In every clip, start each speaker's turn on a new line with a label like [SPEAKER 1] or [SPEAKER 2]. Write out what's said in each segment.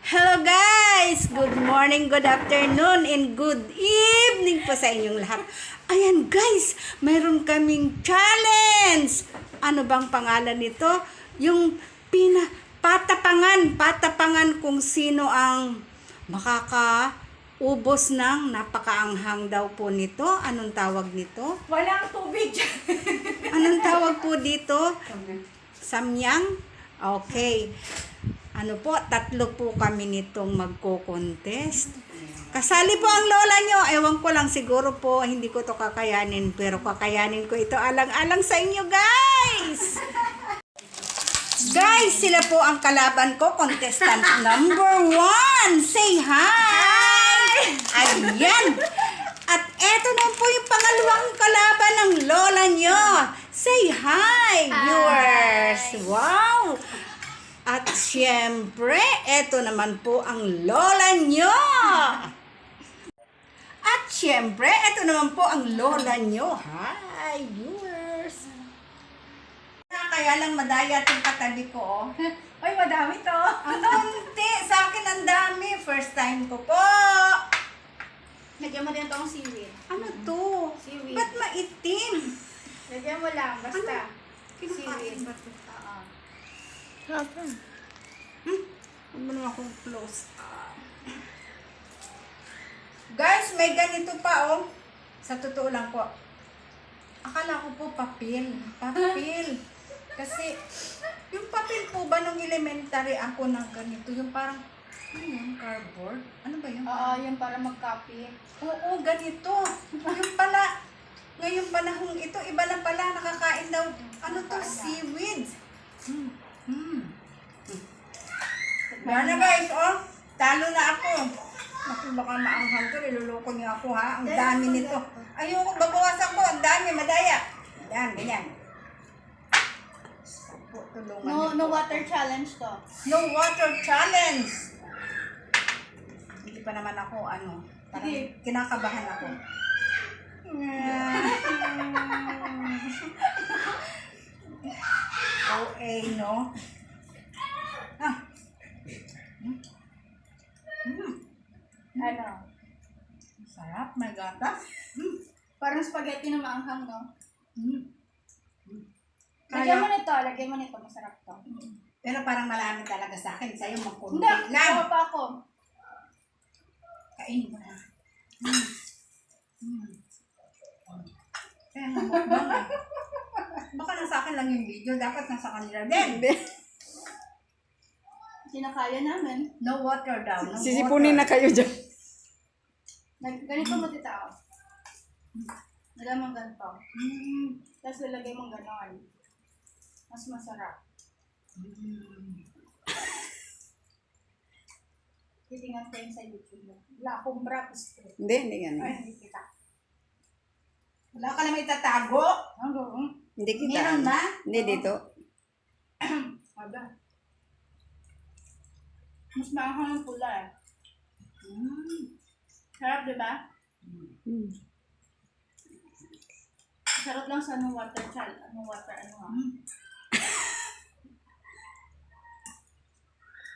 [SPEAKER 1] Hello guys! Good morning, good afternoon, and good evening po sa inyong lahat. Ayan guys, mayroon kaming challenge! Ano bang pangalan nito? Yung patapangan kung sino ang makakaubos ng napakaanghang daw po nito. Anong tawag nito?
[SPEAKER 2] Walang tubig dyan.
[SPEAKER 1] Anong tawag po dito? Samyang? Okay. Ano po, 3 po kami nitong magko-contest. Kasali po ang lola nyo. Ewan ko lang, siguro po hindi ko to kakayanin. Pero kakayanin ko ito alang-alang sa inyo, guys! Guys, sila po ang kalaban ko. Contestant number 1. Say hi! Ayan! At eto na po yung pangalawang kalaban ng lola nyo. Say hi, viewers! Wow! At syempre, eto naman po ang lola nyo. At syempre, eto naman po ang lola nyo. Hi, viewers. Kaya lang madaya itong katabi ko. Oh.
[SPEAKER 2] Ay, madami to.
[SPEAKER 1] Ang konti. Sa akin ang dami. First time ko po.
[SPEAKER 2] Lagyan mo din itong seaweed.
[SPEAKER 1] Ano to?
[SPEAKER 2] Seaweed.
[SPEAKER 1] Ba't maitim?
[SPEAKER 2] Lagyan mo lang, basta.
[SPEAKER 1] Kinakain ba to?
[SPEAKER 2] Oo.
[SPEAKER 1] Huwag mo naman akong close up. Guys, may ganito pa oh. Sa totoo lang po. Akala ko po papel. Papel. Kasi, yung papel po ba nung elementary ako ng ganito? Yung parang, ano yun? Cardboard? Ano ba yun?
[SPEAKER 2] Oo, yung para mag-copy.
[SPEAKER 1] Oo, ganito. Yung pala, ngayong panahong ito, iba na pala, nakakain daw, ano to, seaweed. Yan na guys, oh. Talo na ako. Naku, baka maanghang to. Niluloko niyo ako ha. Ang dami nito. Ayoko, babawasan ko. Ang dami, madaya. Yan, ganyan. Po, tulungan niyo
[SPEAKER 2] No
[SPEAKER 1] po.
[SPEAKER 2] water challenge to.
[SPEAKER 1] No water challenge. Hindi pa naman ako, ano. Parang
[SPEAKER 2] Sige.
[SPEAKER 1] kinakabahan ako. OA, no? Ah.
[SPEAKER 2] Ano?
[SPEAKER 1] Sarap, may gatas.
[SPEAKER 2] Parang spaghetti na maanghang, no?
[SPEAKER 1] Kaya,
[SPEAKER 2] Lagyan mo nito, lagyan mo nito. Masarap to.
[SPEAKER 1] pero parang marami talaga sa akin. Sa'yo, magkunti
[SPEAKER 2] Hindi,
[SPEAKER 1] lang.
[SPEAKER 2] pa ako.
[SPEAKER 1] Kainin mo na. Kaya mamukbang eh. Baka nasa akin lang yung video. Dapat nasa kanila din.
[SPEAKER 2] Sinakaya namin.
[SPEAKER 1] No water daw. No
[SPEAKER 3] Sisipunin na
[SPEAKER 1] water.
[SPEAKER 3] kayo dyan.
[SPEAKER 2] Ganito mo tita, oh. Lagyan mo ganito.
[SPEAKER 1] Mm.
[SPEAKER 2] Tapos lalagay mo ganon. Mas masarap. Titingnan ko yun sa YouTube. Wala akong bra.
[SPEAKER 3] Hindi yan.
[SPEAKER 2] Ay, hindi kita.
[SPEAKER 1] Wala ka naman itatago.
[SPEAKER 3] Hindi kita.
[SPEAKER 1] Meron ba?
[SPEAKER 3] Hindi dito.
[SPEAKER 2] Aga. Mas maanghang ang pula eh. Sarap, di ba? Sarap lang sa ano water chal. Ano water, ano ha?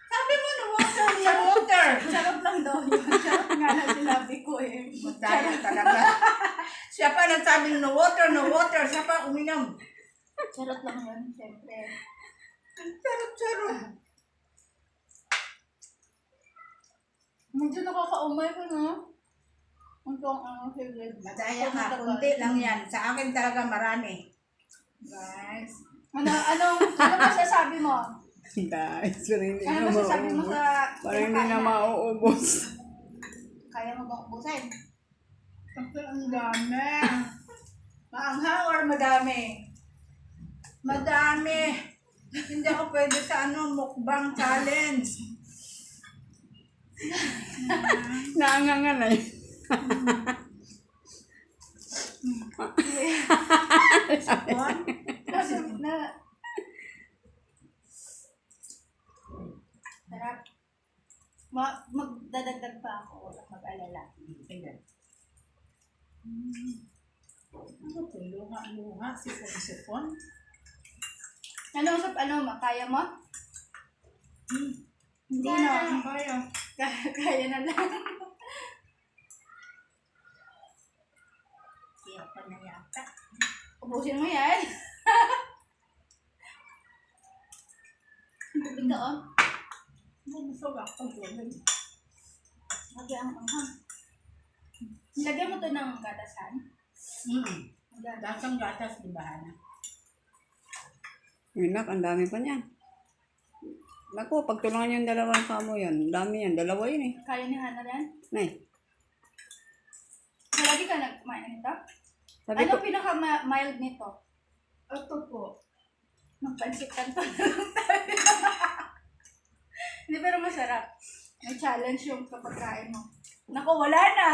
[SPEAKER 1] Sabi mo no water, no water.
[SPEAKER 2] Sarap lang daw yun. Sarap nga lang sinabi ko eh.
[SPEAKER 1] Madaya talaga. Siya pa nagsabing no water, no water. Siya pa uminom.
[SPEAKER 2] Sarap lang yun, siyempre.
[SPEAKER 1] Sarap.
[SPEAKER 2] Medyo nakakaumay ko, no? Ang favorite.
[SPEAKER 1] Madaya ka. Kunti lang yan. Sa akin talaga marami. Guys.
[SPEAKER 2] Ano masasabi mo?
[SPEAKER 3] Guys, pero hindi
[SPEAKER 2] Ano
[SPEAKER 3] na
[SPEAKER 2] masasabi mo
[SPEAKER 3] mauubos.
[SPEAKER 2] sa
[SPEAKER 3] Parang hindi na mauubos.
[SPEAKER 2] Kaya mo bang ubusin?
[SPEAKER 1] Kasi ang dami.
[SPEAKER 2] Maanghang or madami?
[SPEAKER 1] Madami. Hindi ako pwede sa mukbang challenge.
[SPEAKER 3] Naangangan na yun.
[SPEAKER 1] Sapon.
[SPEAKER 2] Kasi na... Sarap. Magdadagdag pa ako. Wala mag-alala.
[SPEAKER 1] Tingnan. Ano ito? Luha. Sipon.
[SPEAKER 2] Ano, kaya mo? Hindi na. Kaya na lang.
[SPEAKER 1] Siya pa na yata.
[SPEAKER 2] Ubusin mo yan. Tubig ka, oh.
[SPEAKER 1] Busog ako.
[SPEAKER 2] Lagyan ang anghang. Lagyan mo to ng gatasan.
[SPEAKER 1] Dasang gatas, di ba, Hana?
[SPEAKER 3] Nak, ang dami pa niyan. Naku, pagtulungan yung dalawang kamo yan. Ang dami yan. Dalawa yun eh.
[SPEAKER 2] Kaya ni Hana rin.
[SPEAKER 3] Nay,
[SPEAKER 2] Lagi ka nagkumain nito?
[SPEAKER 3] sabi
[SPEAKER 2] Ano
[SPEAKER 3] ko,
[SPEAKER 2] pinaka-mild nito?
[SPEAKER 1] Ito po.
[SPEAKER 2] Magpansit kanto na lang tayo. Hindi, pero masarap. May challenge yung kapag kain mo. Naku, wala na.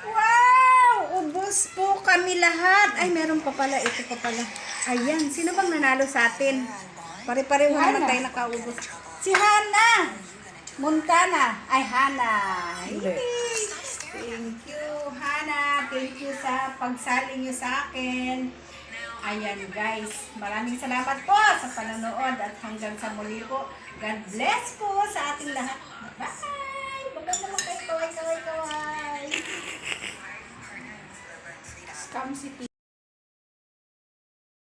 [SPEAKER 1] Wow! Ubus po kami lahat. Ay, meron pa pala. Ito pa pala. Ayan. Sino bang nanalo sa atin? Pare-pareho naman tayo nakaubos. Si Hana! Montana. Ay, Hana.
[SPEAKER 3] Hindi.
[SPEAKER 1] Thank you, Hana. Thank you sa pagsali niyo sa akin. Ayan, guys. Maraming salamat po sa panonood at hanggang sa muli po. God bless po sa ating lahat. Bye! Maganda naman kayo. Kaway.
[SPEAKER 2] Scam City.